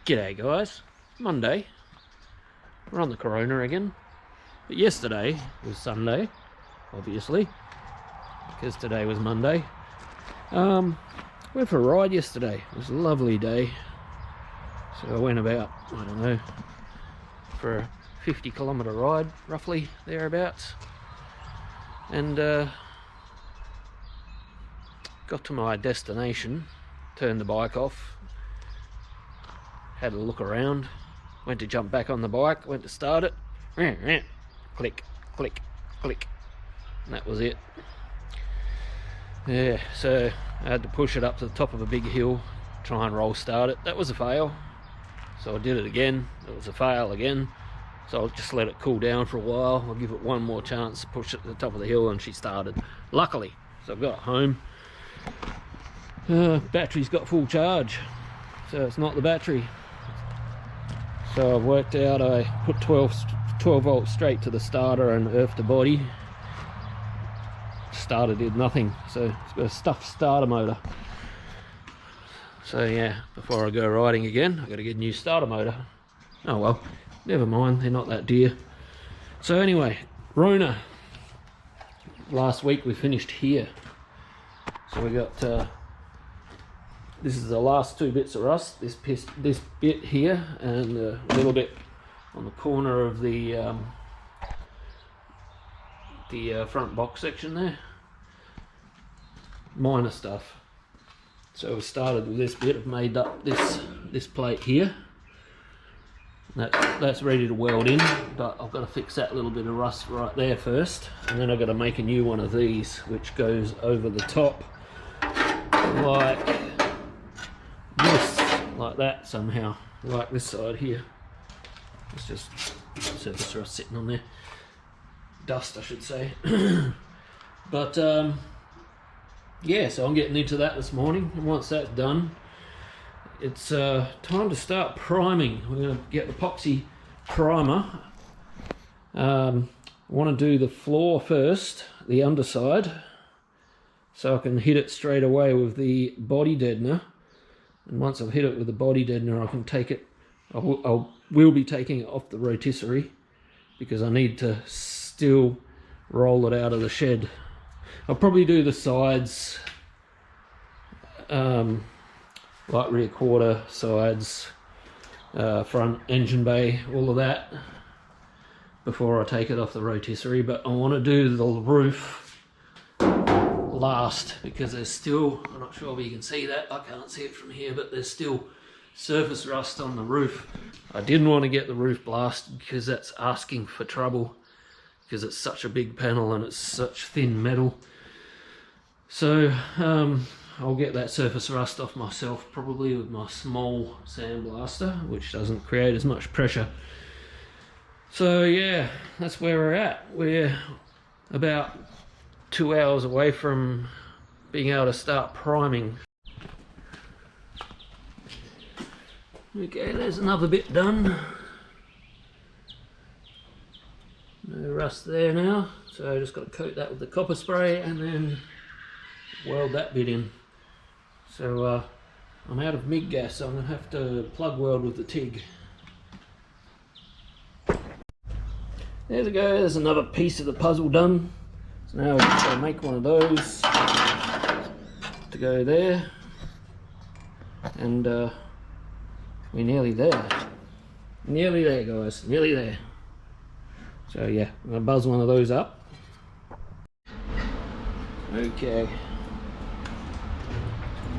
G'day guys, Monday, we're on the Corona again, but yesterday was Sunday, obviously, because today was Monday. Went for a ride yesterday. It was a lovely day, so I went about, I don't know, for a 50-kilometre ride, roughly, thereabouts, and got to my destination, turned the bike off, had a look around, went to jump back on the bike, went to start it, click, click, click, and that was it. Yeah, so I had to push it up to the top of a big hill, try and roll start it. That was a fail, so I did it again. It was a fail again, so I'll just let it cool down for a while. I'll give it one more chance to push it to the top of the hill, and she started, luckily. So I got home, battery's got full charge, so it's not the battery. So I've worked out, I put 12 volts straight to the starter and earthed the body. Starter did nothing, so it's got a stuffed starter motor. So yeah, before I go riding again, I've got to get a new starter motor. Oh well, never mind, they're not that dear. So anyway, Rona. Last week we finished here. So we got, this is the last two bits of rust, this bit here and a little bit on the corner of the front box section there. Minor stuff. So we started with this bit, I've made up this plate here. That's ready to weld in, but I've got to fix that little bit of rust right there first, and then I've got to make a new one of these which goes over the top like this, like that somehow, like this side here. It's just surface rust sitting on there, dust I should say. But yeah, so I'm getting into that this morning, and once that's done, it's time to start priming. We're going to get epoxy primer. I want to do the floor first, the underside, so I can hit it straight away with the body deadener. And once I've hit it with the body deadener, I can take it, I will be taking it off the rotisserie, because I need to still roll it out of the shed. I'll probably do the sides, like rear quarter, sides, front engine bay, all of that, before I take it off the rotisserie. But I want to do the roof last, because there's still, I'm not sure if you can see that, I can't see it from here, but there's still surface rust on the roof. I didn't want to get the roof blasted because that's asking for trouble, because it's such a big panel and it's such thin metal. So I'll get that surface rust off myself, probably with my small sandblaster, which doesn't create as much pressure. So yeah, that's where we're at. We're about 2 hours away from being able to start priming. Okay, there's another bit done. No rust there now, so I just got to coat that with the copper spray and then weld that bit in. So I'm out of MIG gas, so I'm going to have to plug weld with the TIG. There we go, there's another piece of the puzzle done. So now we've got to make one of those to go there, and we're nearly there. Nearly there, guys, nearly there. So yeah, I'm going to buzz one of those up. Okay.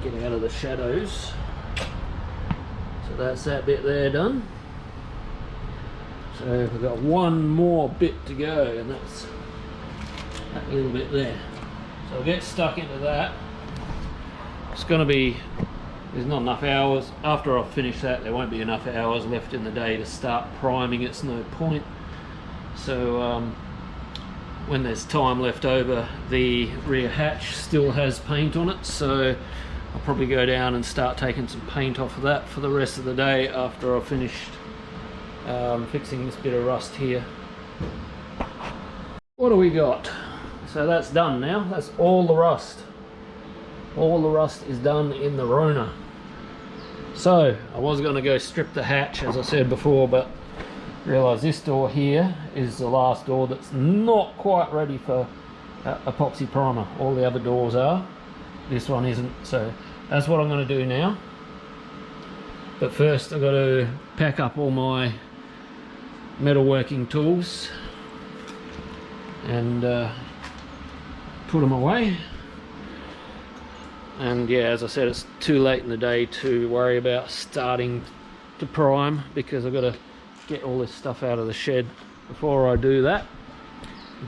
Get out of the shadows. So that's that bit there done. So we've got one more bit to go, and that's that little bit there. So I'll get stuck into that. It's going to be, there's not enough hours. After I finish that, there won't be enough hours left in the day to start priming. It's no point. So when there's time left over, the rear hatch still has paint on it, so I'll probably go down and start taking some paint off of that for the rest of the day after I've finished fixing this bit of rust here. What do we got? So that's done now. That's all the rust. All the rust is done in the Rona. So I was going to go strip the hatch as I said before, but realised this door here is the last door that's not quite ready for epoxy primer. All the other doors are, this one isn't, so that's what I'm going to do now. But first I've got to pack up all my metalworking tools and put them away. And yeah, as I said, it's too late in the day to worry about starting to prime, because I've got to get all this stuff out of the shed before I do that.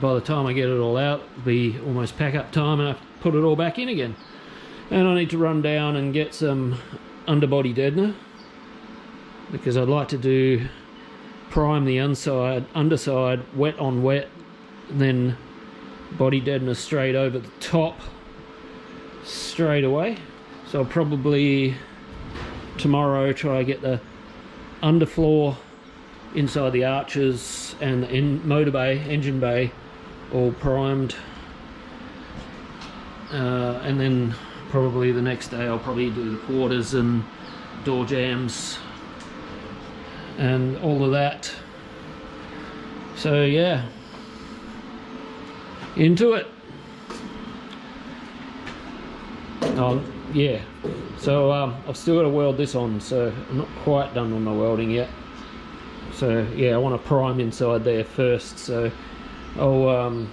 By the time I get it all out, it'll be almost pack up time and I have to put it all back in again. And I need to run down and get some underbody deadener, because I'd like to prime the underside wet on wet, and then body deadener straight over the top straight away. So I'll probably tomorrow try to get the underfloor inside the arches and the motor bay, engine bay, all primed, and then probably the next day I'll probably do the quarters and door jambs and all of that. So yeah, into it. Yeah, so I've still got to weld this on, so I'm not quite done with my welding yet. So yeah, I want to prime inside there first, so I'll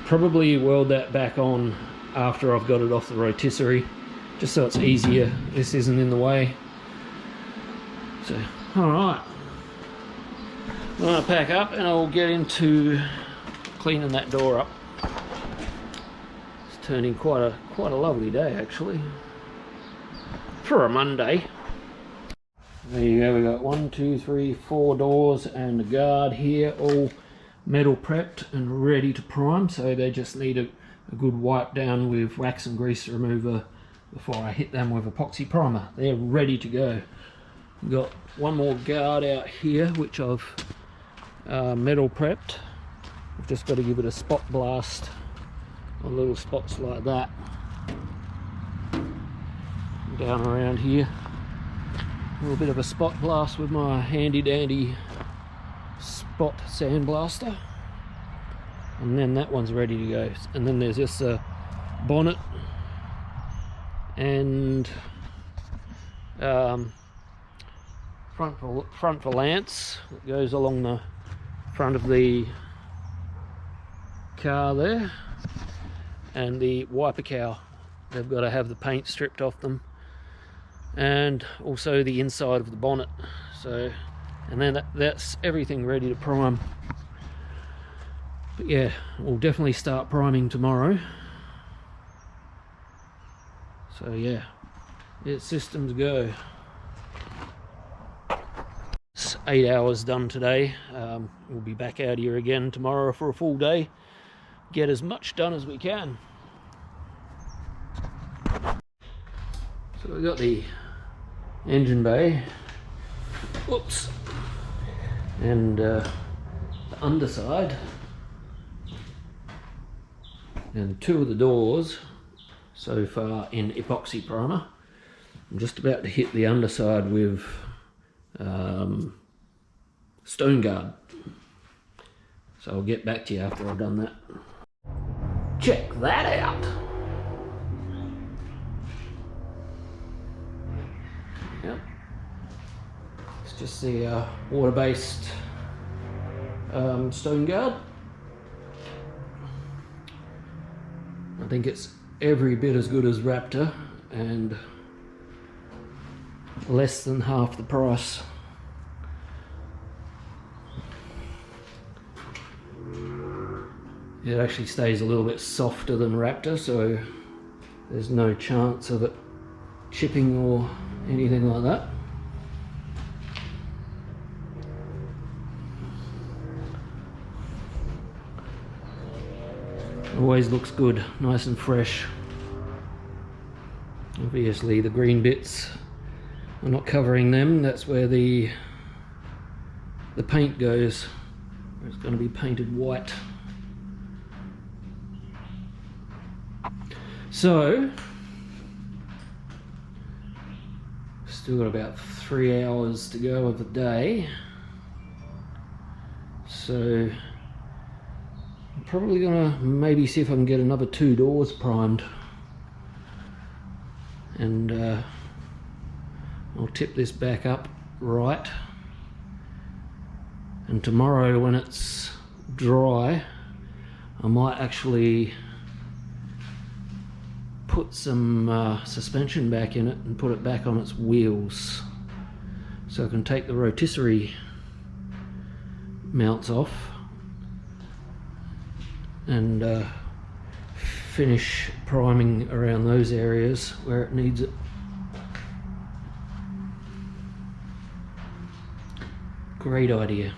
probably weld that back on after I've got it off the rotisserie, just so it's easier, this isn't in the way. So alright, I'm going to pack up and I'll get into cleaning that door up. It's turning quite a lovely day actually for a Monday. There you go, we got 1, 2, 3, 4 doors and a guard here, all metal prepped and ready to prime, so they just need a good wipe down with wax and grease remover before I hit them with epoxy primer. They're ready to go. We've got one more guard out here which I've metal prepped. I've just got to give it a spot blast on little spots like that down around here. A little bit of a spot blast with my handy dandy spot sandblaster, and then that one's ready to go. And then there's this bonnet and front valance that goes along the front of the car there, and the wiper cowl. They've got to have the paint stripped off them, and also the inside of the bonnet. So, and then that's everything ready to prime. But yeah, we'll definitely start priming tomorrow. So yeah, it's systems go. It's 8 hours done today. We'll be back out here again tomorrow for a full day. Get as much done as we can. So we've got the engine bay, whoops, and the underside, and 2 of the doors so far in epoxy primer. I'm just about to hit the underside with stone guard, so I'll get back to you after I've done that. Check that out. Yep, it's just the water-based stone guard. I think it's every bit as good as Raptor and less than half the price. It actually stays a little bit softer than Raptor, so there's no chance of it chipping or anything like that. Always looks good, nice and fresh. Obviously the green bits, I'm not covering them. That's where the paint goes. It's going to be painted white. So Still got about 3 hours to go of the day, so I'm probably gonna maybe see if I can get another 2 doors primed, and I'll tip this back up right, and tomorrow when it's dry I might actually put some suspension back in it and put it back on its wheels, so I can take the rotisserie mounts off and finish priming around those areas where it needs it. Great idea.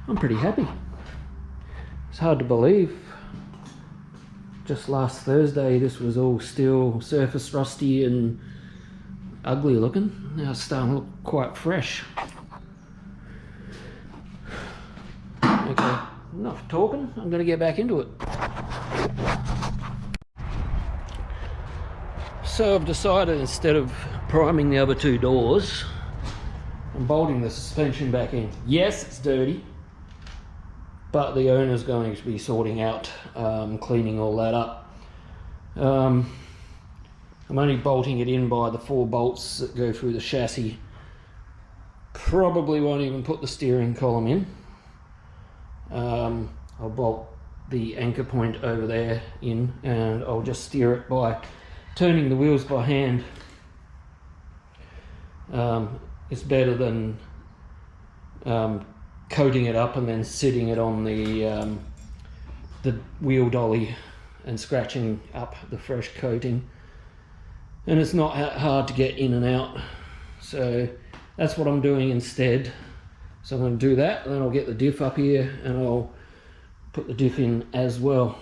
I'm pretty happy. It's hard to believe. Just last Thursday this was all still surface rusty and ugly looking. Now it's starting to look quite fresh. Okay, enough talking. I'm going to get back into it. So I've decided, instead of priming the other 2 doors, I'm bolting the suspension back in. Yes, it's dirty, but the owner's going to be sorting out, cleaning all that up. I'm only bolting it in by the 4 bolts that go through the chassis. Probably won't even put the steering column in. I'll bolt the anchor point over there in, and I'll just steer it by turning the wheels by hand. It's better than coating it up and then sitting it on the wheel dolly and scratching up the fresh coating, and it's not hard to get in and out, so that's what I'm doing instead. So I'm going to do that, and then I'll get the diff up here and I'll put the diff in as well.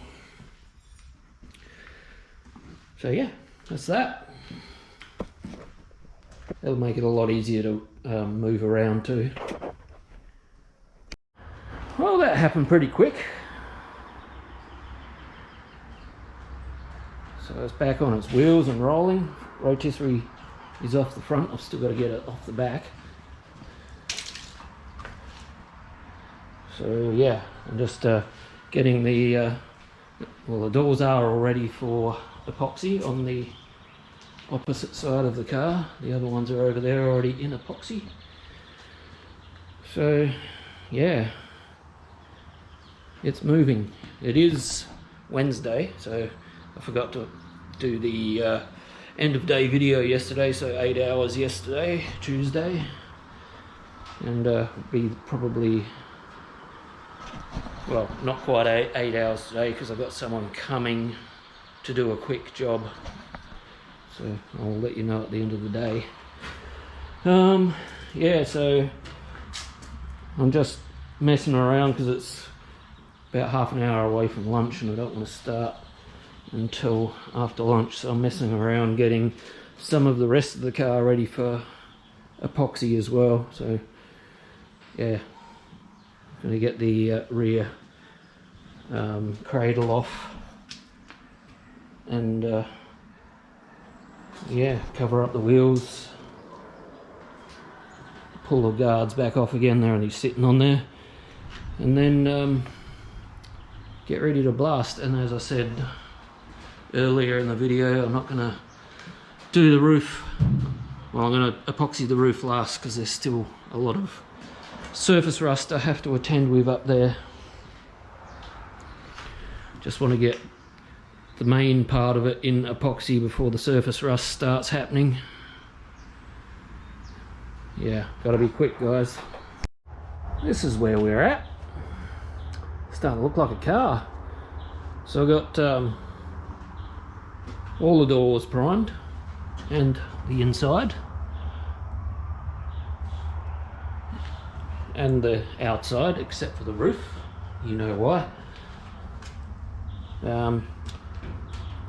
So yeah, that's that. It'll make it a lot easier to move around too. Well, that happened pretty quick. So it's back on its wheels and rolling. Rotisserie is off the front. I've still got to get it off the back. So yeah, I'm just getting the well, the doors are all ready for epoxy on the opposite side of the car. The other ones are over there already in epoxy. So yeah, it's moving. It is Wednesday, so I forgot to do the end of day video yesterday, so 8 hours yesterday, Tuesday, and be probably, well, not quite 8 hours today because I've got someone coming to do a quick job, so I'll let you know at the end of the day. Yeah, so I'm just messing around because it's about half an hour away from lunch and I don't want to start until after lunch, so I'm messing around getting some of the rest of the car ready for epoxy as well. So yeah, I'm going to get the rear cradle off and yeah, cover up the wheels, pull the guards back off again, they're only sitting on there, and then get ready to blast. And as I said earlier in the video, I'm not going to do the roof. Well, I'm going to epoxy the roof last because there's still a lot of surface rust I have to attend with up there. Just want to get the main part of it in epoxy before the surface rust starts happening. Yeah, gotta be quick, guys. This is where we're at. Starting to look like a car. So I've got all the doors primed and the inside and the outside, except for the roof. You know why.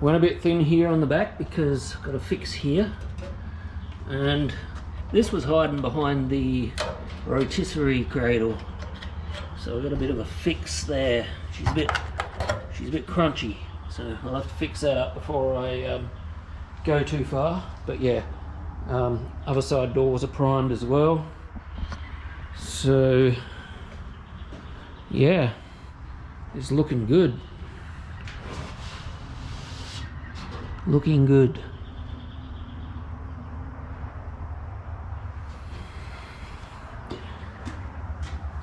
Went a bit thin here on the back because I've got a fix here, and this was hiding behind the rotisserie cradle, so I've got a bit of a fix there. She's a bit crunchy, so I'll have to fix that up before I go too far. But yeah, Other side doors are primed as well. So yeah, it's looking good. Looking good.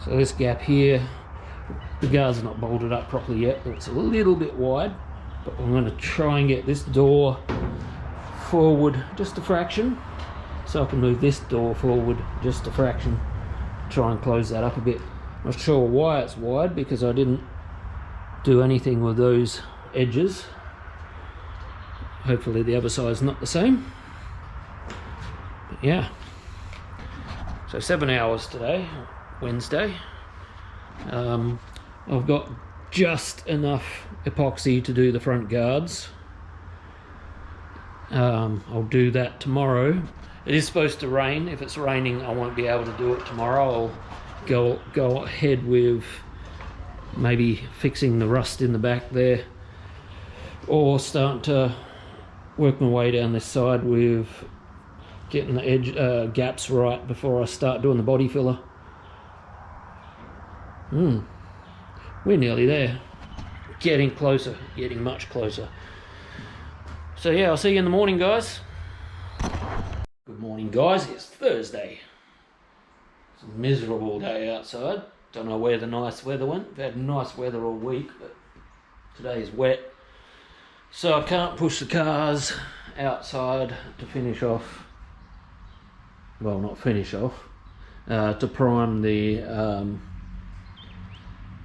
So this gap here, the guard's not bolted up properly yet. It's a little bit wide, but I'm going to try and get this door forward just a fraction, so I can move this door forward just a fraction. Try and close that up a bit. Not sure why it's wide, because I didn't do anything with those edges. Hopefully the other side's not the same. But yeah, so 7 hours today, Wednesday. I've got just enough epoxy to do the front guards. I'll do that tomorrow. It is supposed to rain. If it's raining, I won't be able to do it tomorrow. I'll go ahead with maybe fixing the rust in the back there, or starting to work my way down this side with getting the edge gaps right before I start doing the body filler. We're nearly there. Getting closer, getting much closer. So yeah, I'll see you in the morning, guys. Good morning, guys. It's Thursday. It's a miserable day outside. Don't know where the nice weather went. We've had nice weather all week, but today's wet. So I can't push the cars outside to finish off. Well, not finish off. To prime the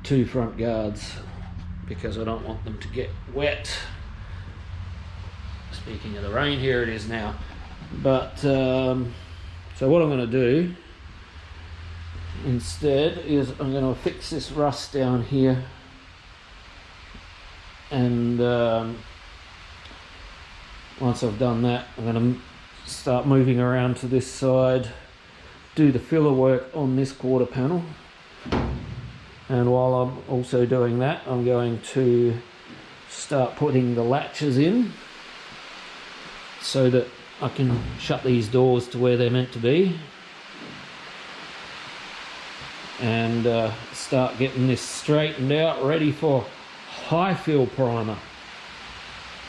2 front guards, because I don't want them to get wet. Speaking of the rain, here it is now. But so what I'm going to do instead is I'm going to fix this rust down here, and once I've done that, I'm going to start moving around to this side, do the filler work on this quarter panel. And while I'm also doing that, I'm going to start putting the latches in so that I can shut these doors to where they're meant to be, and start getting this straightened out, ready for high fill primer.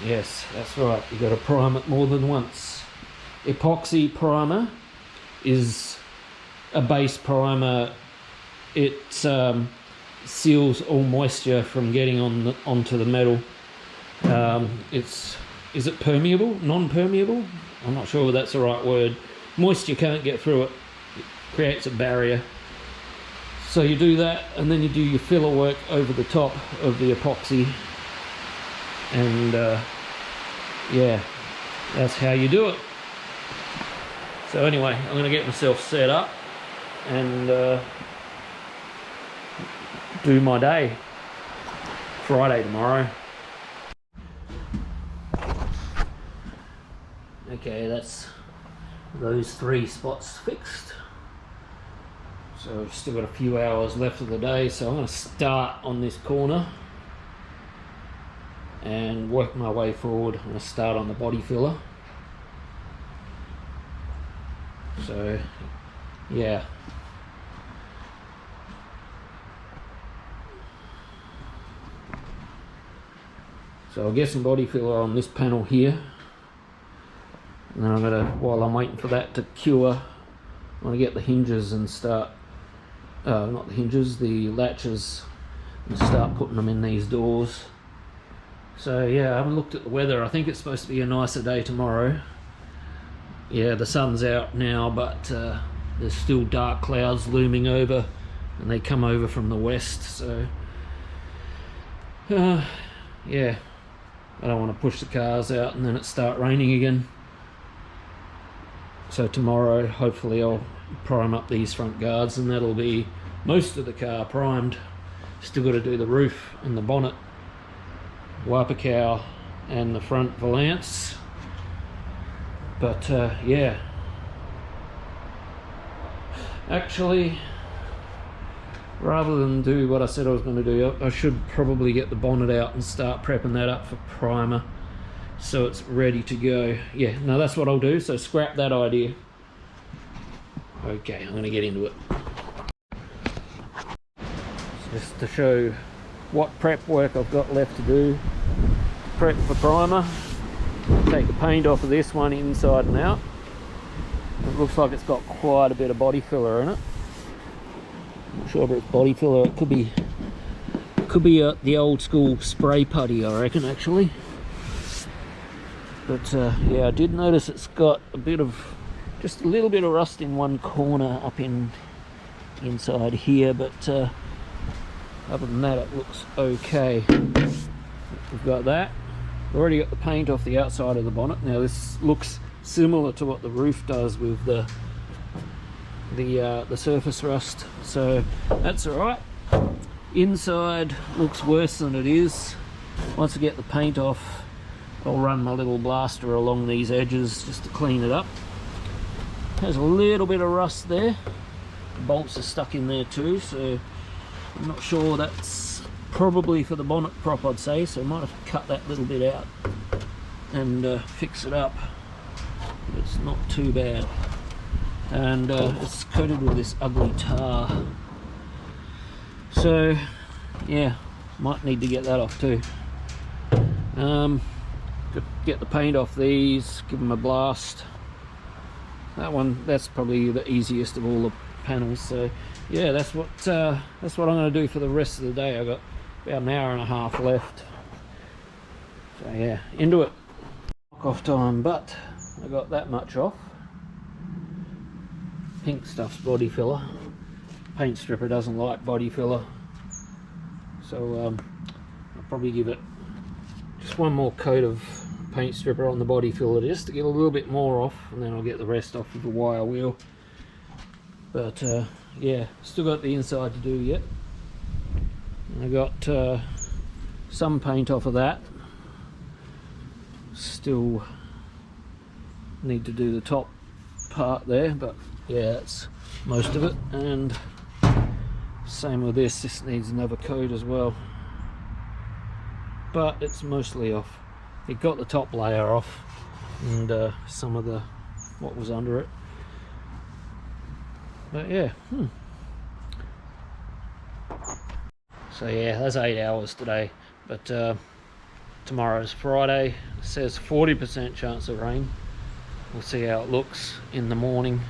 Yes, that's right, you've got to prime it more than once. Epoxy primer is a base primer. It seals all moisture from getting onto the metal. Is it permeable? Non-permeable? I'm not sure if that's the right word. Moisture can't get through it. It creates a barrier. So you do that, and then you do your filler work over the top of the epoxy, and yeah, that's how you do it. So anyway, I'm going to get myself set up and do my day. Friday tomorrow. Okay, that's those 3 spots fixed. So I've still got a few hours left of the day, so I'm going to start on this corner and work my way forward. I'm going to start on the body filler. So yeah, so I'll get some body filler on this panel here, and then I'm going to, while I'm waiting for that to cure, I'm going to get the hinges and start, not the hinges, the latches, and start putting them in these doors. So yeah, I haven't looked at the weather. I think it's supposed to be a nicer day tomorrow. Yeah, the sun's out now, but there's still dark clouds looming over, and they come over from the west. So yeah, I don't want to push the cars out and then it start raining again. So tomorrow, hopefully I'll prime up these front guards, and that'll be most of the car primed. Still got to do the roof and the bonnet, wiper cowl, and the front valance. But yeah, actually, rather than do what I said I was going to do, I should probably get the bonnet out and start prepping that up for primer, so it's ready to go. Yeah, no, that's what I'll do, so scrap that idea. Okay, I'm going to get into it. Just to show what prep work I've got left to do. Prep for primer. Take the paint off of this one inside and out. It looks like it's got quite a bit of body filler in it. Not sure if it's body filler. It could be the old school spray putty, I reckon, actually. But yeah, I did notice it's got a bit of, just a little bit of rust in one corner up inside here, but other than that it looks okay. We've got that. We've already got the paint off the outside of the bonnet. Now this looks similar to what the roof does with the surface rust, so that's alright. Inside looks worse than it is. Once I get the paint off, I'll run my little blaster along these edges just to clean it up. There's a little bit of rust there. The bolts are stuck in there too, so I'm not sure. That's probably for the bonnet prop, I'd say, so I might have to cut that little bit out and fix it up. It's not too bad. And it's coated with this ugly tar. So yeah, might need to get that off too. Get the paint off these, give them a blast. That one, that's probably the easiest of all the panels. So yeah, that's what I'm going to do for the rest of the day. I've got about an hour and a half left. So yeah, into it. Off time, but I got that much off. Pink stuff's body filler. Paint stripper doesn't like body filler, so I'll probably give it just one more coat of paint stripper on the body filler just to get a little bit more off, and then I'll get the rest off with the wire wheel. But yeah, still got the inside to do yet. I got some paint off of that. Still need to do the top part there, but yeah, that's most of it. And same with this needs another coat as well, but it's mostly off. It got the top layer off and some of the what was under it, but yeah. So yeah, that's 8 hours today, but tomorrow's Friday. It says 40% chance of rain. We'll see how it looks in the morning.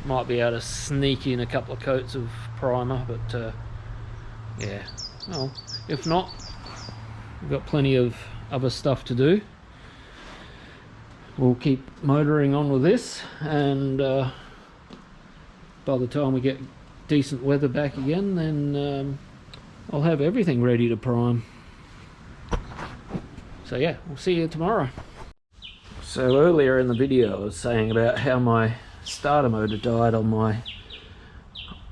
Might be able to sneak in a couple of coats of primer, but yeah, well, if not, we've got plenty of other stuff to do. We'll keep motoring on with this, and by the time we get decent weather back again, then I'll have everything ready to prime. So yeah, we'll see you tomorrow. So earlier in the video I was saying about how my starter motor died on my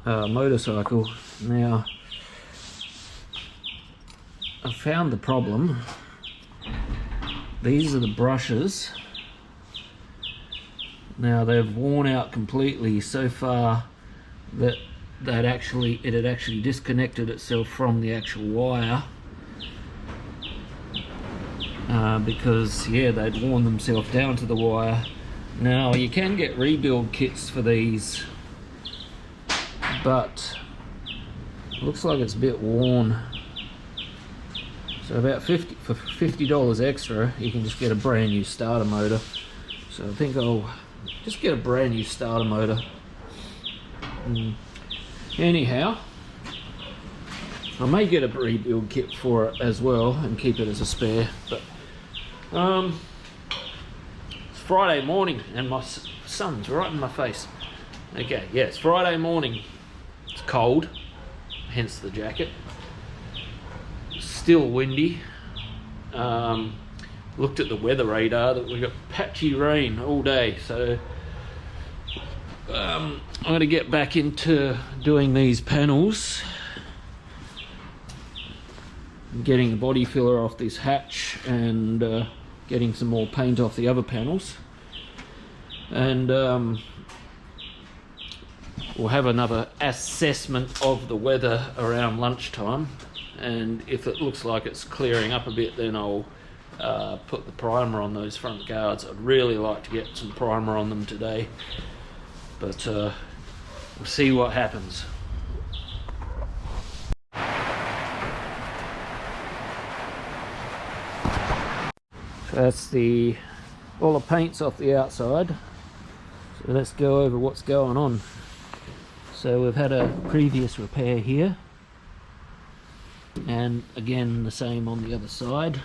motorcycle. Now I found the problem. These are the brushes. Now they've worn out completely so far that it had actually disconnected itself from the actual wire, because yeah, they'd worn themselves down to the wire. Now you can get rebuild kits for these, but it looks like it's a bit worn. So about $50 extra, you can just get a brand new starter motor. So I think I'll just get a brand new starter motor. Anyhow, I may get a rebuild kit for it as well and keep it as a spare. But it's Friday morning and my sun's right in my face. Okay, yeah, it's Friday morning. It's cold, hence the jacket. Still windy. Looked at the weather radar that we got patchy rain all day, so I'm going to get back into doing these panels, getting the body filler off this hatch and getting some more paint off the other panels, and we'll have another assessment of the weather around lunchtime, and if it looks like it's clearing up a bit, then I'll put the primer on those front guards. I'd really like to get some primer on them today, but we'll see what happens. So that's all the paint's off the outside, so let's go over what's going on. So we've had a previous repair here, and again the same on the other side.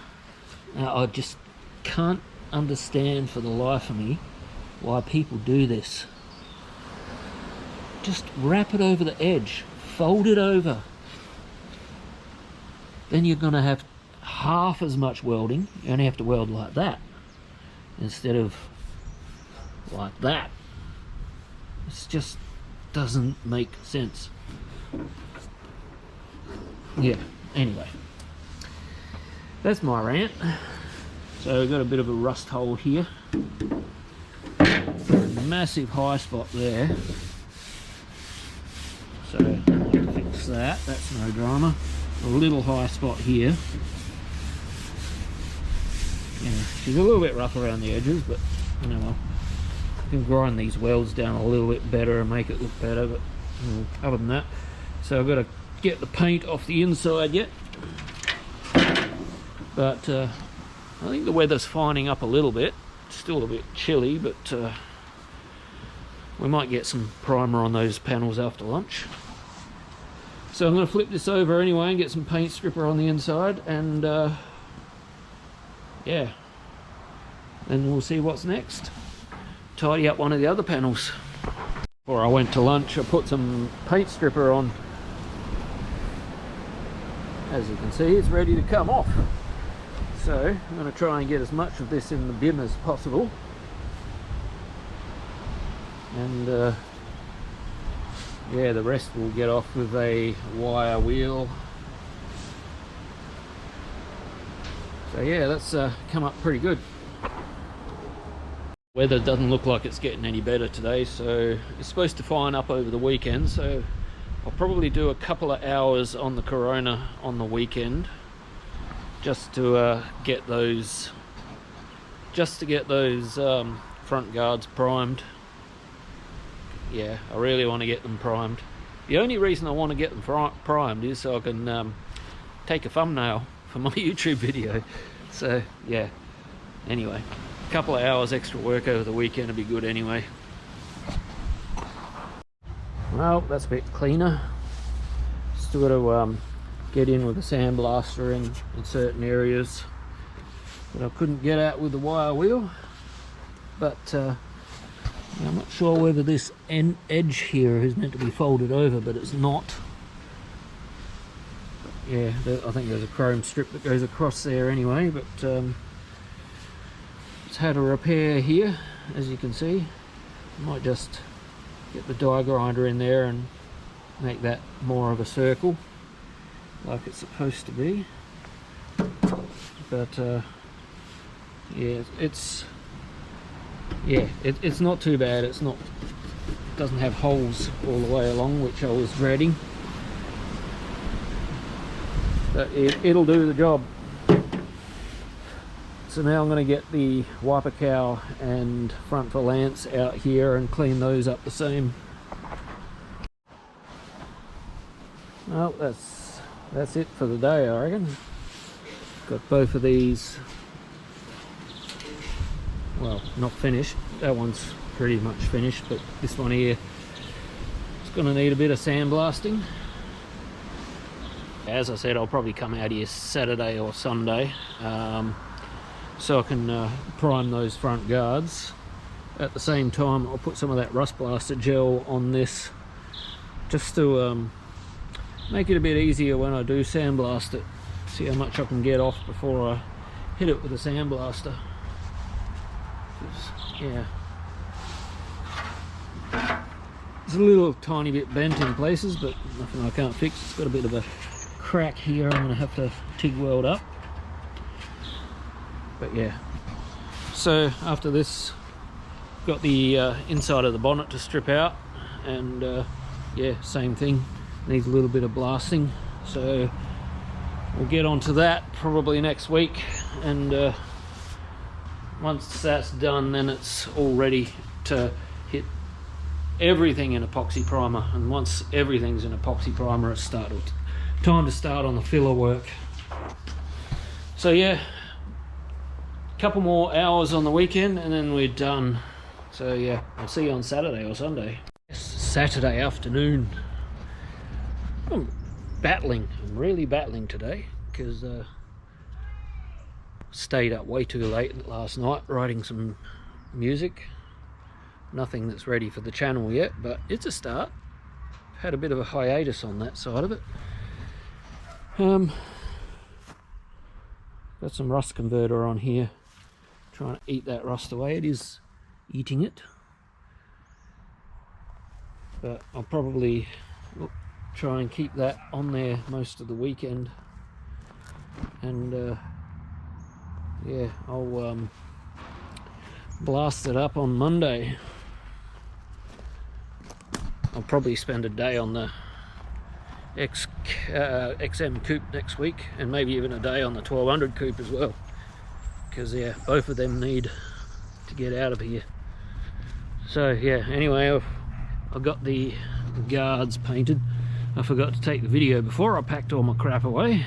Now I just can't understand for the life of me why people do this. Just wrap it over the edge, fold it over, then you're going to have half as much welding. You only have to weld like that instead of like that. It just doesn't make sense. Yeah, anyway, that's my rant. So we've got a bit of a rust hole here, a massive high spot there, so I'll fix that, that's no drama. A little high spot here. Yeah, she's a little bit rough around the edges, but you know, well, I can grind these welds down a little bit better and make it look better, but other than that, so I've got to get the paint off the inside yet. But I think the weather's fining up a little bit. It's still a bit chilly, but we might get some primer on those panels after lunch. So I'm going to flip this over anyway and get some paint stripper on the inside, and yeah, then we'll see what's next. Tidy up one of the other panels. Before I went to lunch, I put some paint stripper on. As you can see, it's ready to come off. So I'm going to try and get as much of this in the bin as possible. And yeah, the rest will get off with a wire wheel. So yeah, that's come up pretty good. Weather doesn't look like it's getting any better today, so it's supposed to fine up over the weekend, so I'll probably do a couple of hours on the Corona on the weekend just to get those front guards primed. Yeah, I really want to get them primed. The only reason I want to get them primed is so I can take a thumbnail for my YouTube video. So yeah, anyway, a couple of hours extra work over the weekend would be good anyway. Well, that's a bit cleaner. Still got to get in with a sandblaster in certain areas that I couldn't get at with the wire wheel. But I'm not sure whether this edge here is meant to be folded over, but it's not. Yeah, I think there's a chrome strip that goes across there anyway, but it's had a repair here, as you can see. I might just get the die grinder in there and make that more of a circle like it's supposed to be. But yeah, it's not too bad. It doesn't have holes all the way along, which I was dreading, but it'll do the job. So now I'm going to get the wiper cowl and front valance out here and clean those up the same. Well, that's it for the day, I reckon. Got both of these, well, not finished. That one's pretty much finished, but this one here is going to need a bit of sandblasting. As I said, I'll probably come out here Saturday or Sunday, so I can prime those front guards. At the same time, I'll put some of that rust blaster gel on this just to make it a bit easier when I do sandblast it. See how much I can get off before I hit it with a sandblaster. Yeah, it's a little tiny bit bent in places, but nothing I can't fix. It's got a bit of a crack here I'm going to have to TIG weld up. But yeah, so after this, got the inside of the bonnet to strip out, and yeah, same thing, needs a little bit of blasting, so we'll get onto that probably next week. and once that's done, then it's all ready to hit everything in epoxy primer. And once everything's in epoxy primer, it's time to start on the filler work. So yeah, a couple more hours on the weekend and then we're done. So yeah, I'll see you on Saturday or Sunday. Saturday afternoon. I'm really battling today, because stayed up way too late last night writing some music. Nothing that's ready for the channel yet, but it's a start. Had a bit of a hiatus on that side of it. Got some rust converter on here, trying to eat that rust away. It is eating it, but I'll probably try and keep that on there most of the weekend, and yeah, I'll blast it up on Monday. I'll probably spend a day on the XM coupe next week, and maybe even a day on the 1200 coupe as well, because yeah, both of them need to get out of here. So yeah, anyway, I've got the guards painted. I forgot to take the video before I packed all my crap away,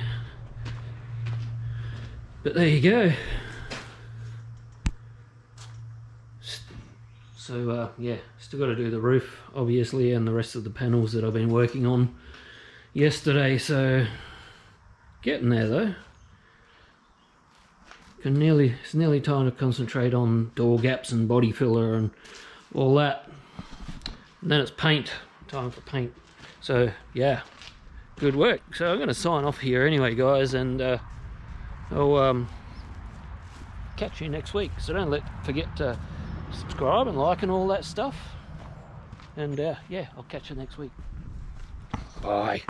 but there you go. So yeah, still got to do the roof obviously, and the rest of the panels that I've been working on yesterday. So getting there though. It's nearly time to concentrate on door gaps and body filler and all that. And then it's paint, time for paint. So yeah, good work. So I'm going to sign off here anyway, guys, and I'll catch you next week. So don't forget to subscribe and like and all that stuff. And yeah, I'll catch you next week. Bye.